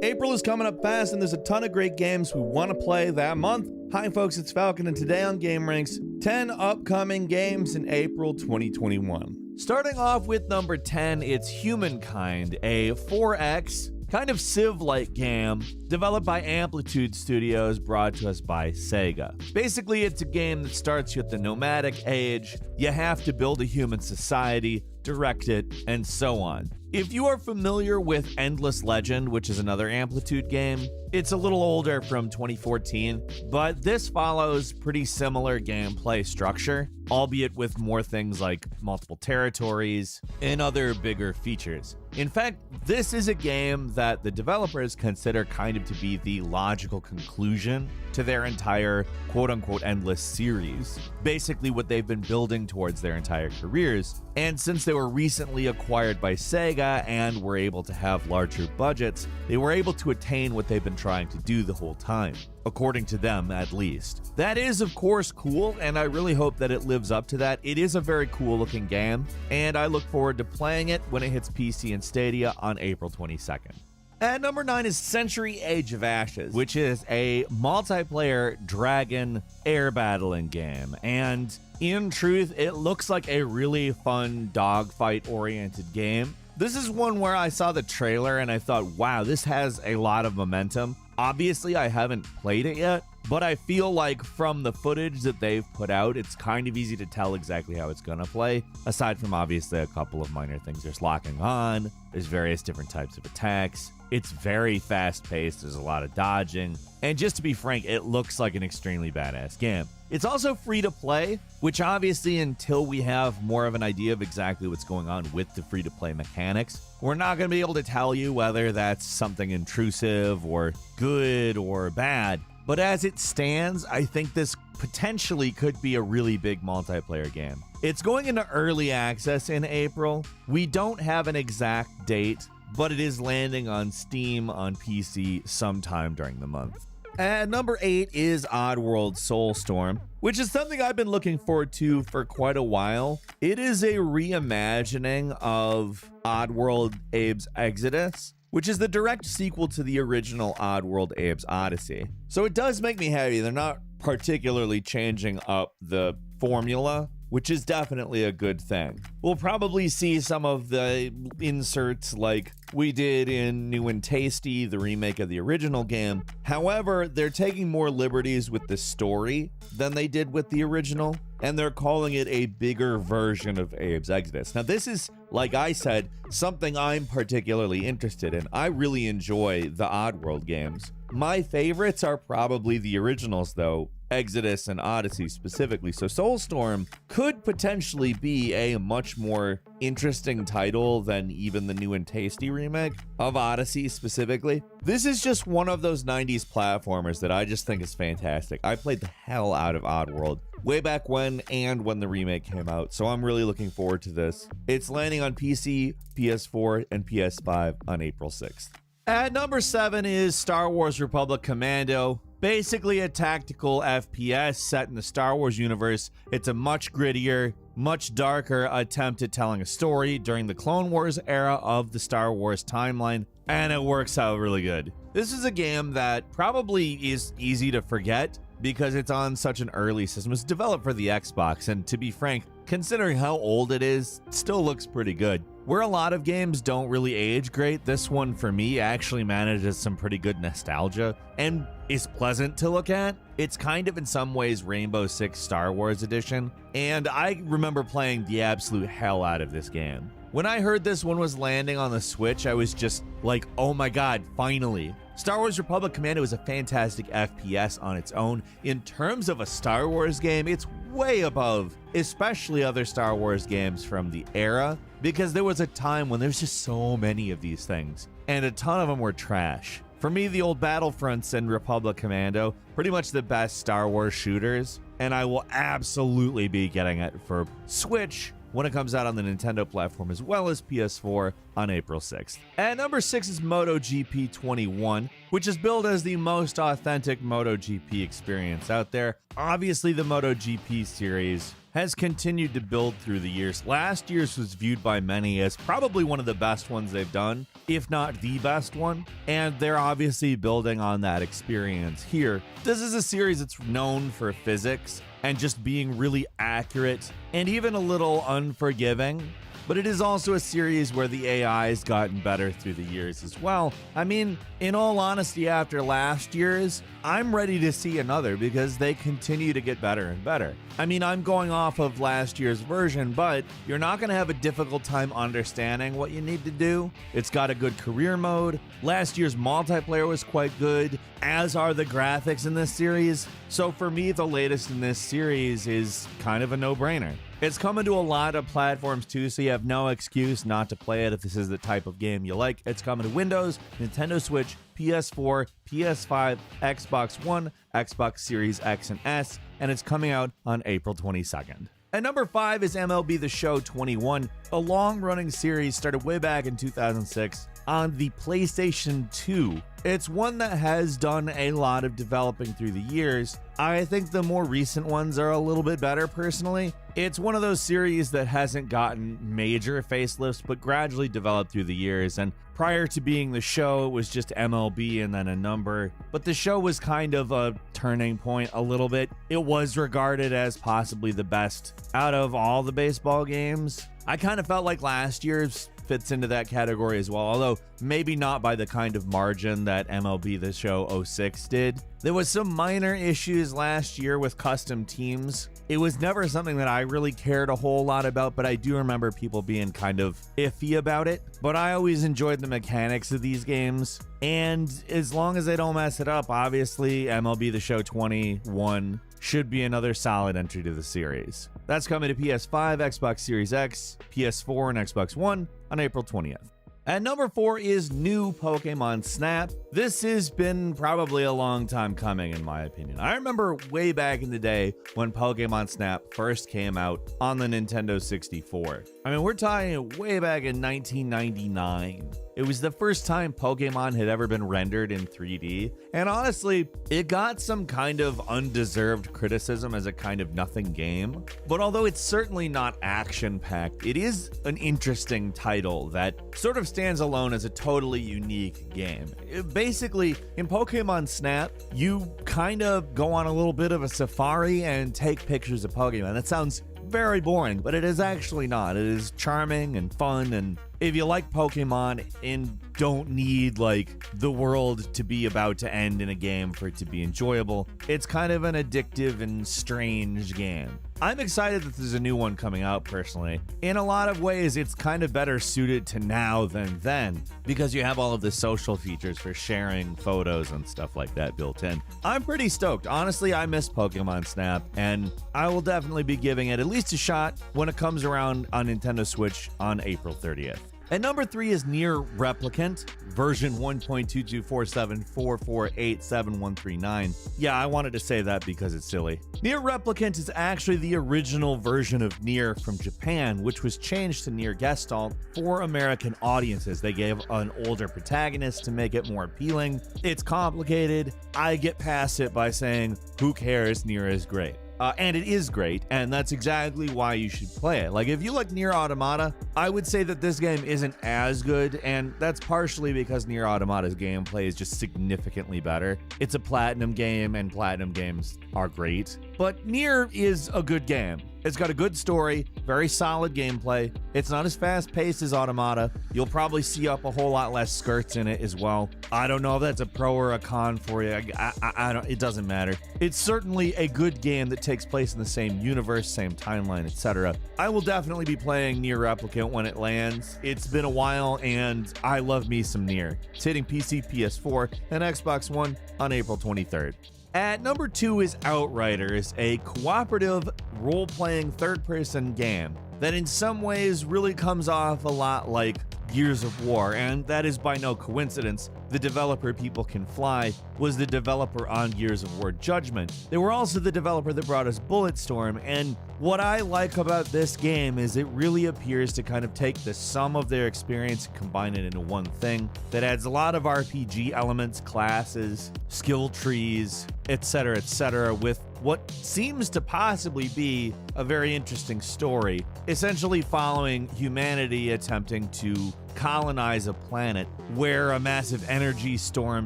April is coming up fast, and there's a ton of great games we want to play that month. Hi folks, it's Falcon, and today on GameRanks, 10 upcoming games in April 2021. Starting off with number 10, it's Humankind, a 4X kind of Civ-like game developed by Amplitude Studios, brought to us by Sega. Basically, it's a game that starts you at the nomadic age. You have to build a human society, direct it, and so on. If you are familiar with Endless Legend, which is another Amplitude game, it's a little older, from 2014, but this follows pretty similar gameplay structure, albeit with more things like multiple territories and other bigger features. In fact, this is a game that the developers consider kind of to be the logical conclusion to their entire quote-unquote endless series, basically what they've been building towards their entire careers. And since they were recently acquired by Sega and were able to have larger budgets, they were able to attain what they've been trying to do the whole time, according to them at least. That is of course cool, and I really hope that it lives up to that. It is a very cool looking game, and I look forward to playing it when it hits PC and Stadia on April 22nd. At number 9 is Century Age of Ashes, which is a multiplayer dragon air battling game. And in truth, it looks like a really fun dogfight oriented game. This is one where I saw the trailer and I thought, wow, this has a lot of momentum. Obviously, I haven't played it yet, but I feel like from the footage that they've put out, it's kind of easy to tell exactly how it's gonna play, aside from obviously a couple of minor things. There's locking on, there's various different types of attacks. It's very fast-paced, there's a lot of dodging, and just to be frank, it looks like an extremely badass game. It's also free to play, which obviously until we have more of an idea of exactly what's going on with the free to play mechanics, we're not going to be able to tell you whether that's something intrusive or good or bad. But as it stands, I think this potentially could be a really big multiplayer game. It's going into early access in April. We don't have an exact date, but it is landing on Steam on PC sometime during the month. At number 8 is Oddworld Soulstorm, which is something I've been looking forward to for quite a while. It is a reimagining of Oddworld Abe's Exodus, which is the direct sequel to the original Oddworld Abe's Odyssey. So it does make me happy. They're not particularly changing up the formula, which is definitely a good thing. We'll probably see some of the inserts like we did in New and Tasty, the remake of the original game. However, they're taking more liberties with the story than they did with the original, and they're calling it a bigger version of Abe's Exodus. Now, this is, like I said, something I'm particularly interested in. I really enjoy the Oddworld games. My favorites are probably the originals, though, Exodus and Odyssey specifically. So Soulstorm could potentially be a much more interesting title than even the New and Tasty remake of Odyssey specifically. This is just one of those 90s platformers that I just think is fantastic. I played the hell out of Oddworld way back when and when the remake came out, so I'm really looking forward to this. It's landing on PC, PS4, and PS5 on April 6th. At number 7 is Star Wars Republic Commando. Basically a tactical FPS set in the Star Wars universe. It's a much grittier, much darker attempt at telling a story during the Clone Wars era of the Star Wars timeline, and it works out really good. This is a game that probably is easy to forget because it's on such an early system. It's developed for the Xbox, and to be frank, considering how old it is, it still looks pretty good. Where a lot of games don't really age great, this one for me actually manages some pretty good nostalgia and is pleasant to look at. It's kind of in some ways Rainbow Six Star Wars Edition, and I remember playing the absolute hell out of this game. When I heard this one was landing on the Switch, I was just like, oh my god, finally. Star Wars Republic Commando is a fantastic FPS on its own. In terms of a Star Wars game, it's way above, especially other Star Wars games from the era, because there was a time when there's just so many of these things, and a ton of them were trash. For me, the old Battlefronts and Republic Commando, pretty much the best Star Wars shooters, and I will absolutely be getting it for Switch when it comes out on the Nintendo platform as well as PS4 on April 6th. At number 6 is MotoGP 21, which is billed as the most authentic MotoGP experience out there. Obviously, the MotoGP series has continued to build through the years. Last year's was viewed by many as probably one of the best ones they've done, if not the best one, and they're obviously building on that experience here. This is a series that's known for physics and just being really accurate and even a little unforgiving. But it is also a series where the AI has gotten better through the years as well. I mean, in all honesty, after last year's, I'm ready to see another because they continue to get better and better. I mean, I'm going off of last year's version, but you're not going to have a difficult time understanding what you need to do. It's got a good career mode. Last year's multiplayer was quite good, as are the graphics in this series. So for me, the latest in this series is kind of a no-brainer. It's coming to a lot of platforms too, so you have no excuse not to play it if this is the type of game you like. It's coming to Windows, Nintendo Switch, PS4, PS5, Xbox One, Xbox Series X and S, and it's coming out on April 22nd. At number 5 is MLB The Show 21, a long-running series started way back in 2006 on the PlayStation 2. It's one that has done a lot of developing through the years. I think the more recent ones are a little bit better personally. It's one of those series that hasn't gotten major facelifts, but gradually developed through the years. And prior to being The Show, it was just MLB and then a number. But The Show was kind of a turning point a little bit. It was regarded as possibly the best out of all the baseball games. I kind of felt like last year's fits into that category as well, although maybe not by the kind of margin that MLB The Show 06 did. There was some minor issues last year with custom teams. It was never something that I really cared a whole lot about, but I do remember people being kind of iffy about it. But I always enjoyed the mechanics of these games, and as long as they don't mess it up, obviously MLB The Show 21 should be another solid entry to the series. That's coming to PS5, Xbox Series X, PS4, and Xbox One on April 20th. At number 4 is new Pokemon Snap. This has been probably a long time coming in my opinion. I remember way back in the day when Pokemon Snap first came out on the Nintendo 64. I mean, we're talking way back in 1999. It was the first time Pokemon had ever been rendered in 3D, and honestly, it got some kind of undeserved criticism as a kind of nothing game. But although it's certainly not action-packed, it is an interesting title that sort of stands alone as a totally unique game. Basically, in Pokemon Snap, you kind of go on a little bit of a safari and take pictures of Pokemon. That sounds very boring, but it is actually not. It is charming and fun, and if you like Pokemon and don't need like the world to be about to end in a game for it to be enjoyable, it's kind of an addictive and strange game. I'm excited that there's a new one coming out personally. In a lot of ways, it's kind of better suited to now than then because you have all of the social features for sharing photos and stuff like that built in. I'm pretty stoked. Honestly, I miss Pokemon Snap, and I will definitely be giving it at least a shot when it comes around on Nintendo Switch on April 30th. At number 3 is Nier Replicant, version 1.22474487139. Yeah, I wanted to say that because it's silly. Nier Replicant is actually the original version of Nier from Japan, which was changed to Nier Gestalt for American audiences. They gave an older protagonist to make it more appealing. It's complicated. I get past it by saying, who cares? Nier is great. And it is great, and that's exactly why you should play it. Like, if you like Nier Automata, I would say that this game isn't as good, and that's partially because Nier Automata's gameplay is just significantly better. It's a Platinum game, and Platinum games are great. But Nier is a good game. It's got a good story, very solid gameplay. It's not as fast-paced as Automata. You'll probably see up a whole lot less skirts in it as well. I don't know if that's a pro or a con for you. I don't. It doesn't matter. It's certainly a good game that takes place in the same universe, same timeline, etc. I will definitely be playing Nier Replicant when it lands. It's been a while, and I love me some Nier. It's hitting PC, PS4, and Xbox One on April 23rd. At number 2 is Outriders, a cooperative role-playing third-person game that in some ways really comes off a lot like Gears of War, and that is by no coincidence. The developer People Can Fly was the developer on Gears of War Judgment. They were also the developer that brought us Bulletstorm, and what I like about this game is it really appears to kind of take the sum of their experience and combine it into one thing that adds a lot of RPG elements, classes, skill trees, etc., with what seems to possibly be a very interesting story, essentially following humanity attempting to colonize a planet where a massive energy storm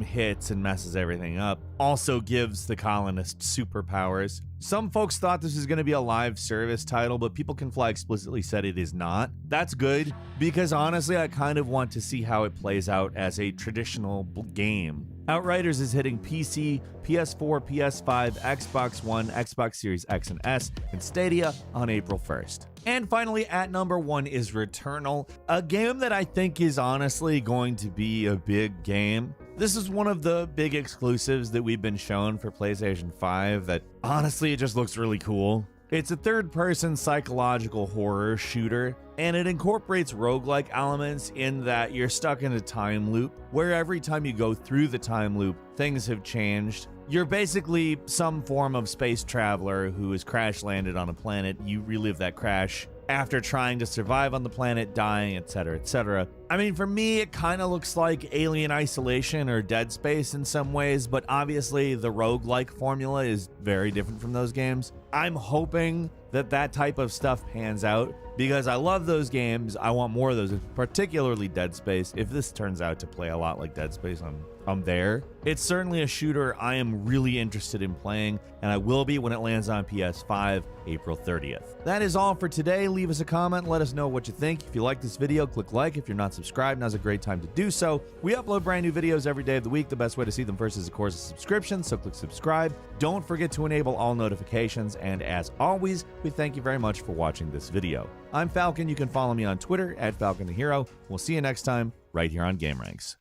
hits and messes everything up, also gives the colonists superpowers. Some folks thought this was going to be a live service title, but People Can Fly explicitly said it is not. That's good, because honestly, I kind of want to see how it plays out as a traditional game. Outriders is hitting PC, PS4, PS5, Xbox One, Xbox Series X and S, and Stadia on April 1st. And finally, at number 1 is Returnal, a game that I think is honestly going to be a big game. This is one of the big exclusives that we've been shown for PlayStation 5 that honestly, it just looks really cool. It's a third-person psychological horror shooter, and it incorporates roguelike elements in that you're stuck in a time loop, where every time you go through the time loop, things have changed. You're basically some form of space traveler who has crash-landed on a planet. You relive that crash after trying to survive on the planet, dying, etc., etc. I mean, for me, it kind of looks like Alien Isolation or Dead Space in some ways, but obviously the roguelike formula is very different from those games. I'm hoping that that type of stuff pans out because I love those games. I want more of those, particularly Dead Space. If this turns out to play a lot like Dead Space, I'm there. It's certainly a shooter I am really interested in playing, and I will be when it lands on PS5, April 30th. That is all for today. Leave us a comment. Let us know what you think. If you like this video, click like. If you're not subscribed, now's a great time to do so. We upload brand new videos every day of the week. The best way to see them first is, of course, a subscription, so click subscribe. Don't forget to enable all notifications, and as always, we thank you very much for watching this video. I'm Falcon. You can follow me on Twitter at Falcon the Hero. We'll see you next time right here on GameRanks.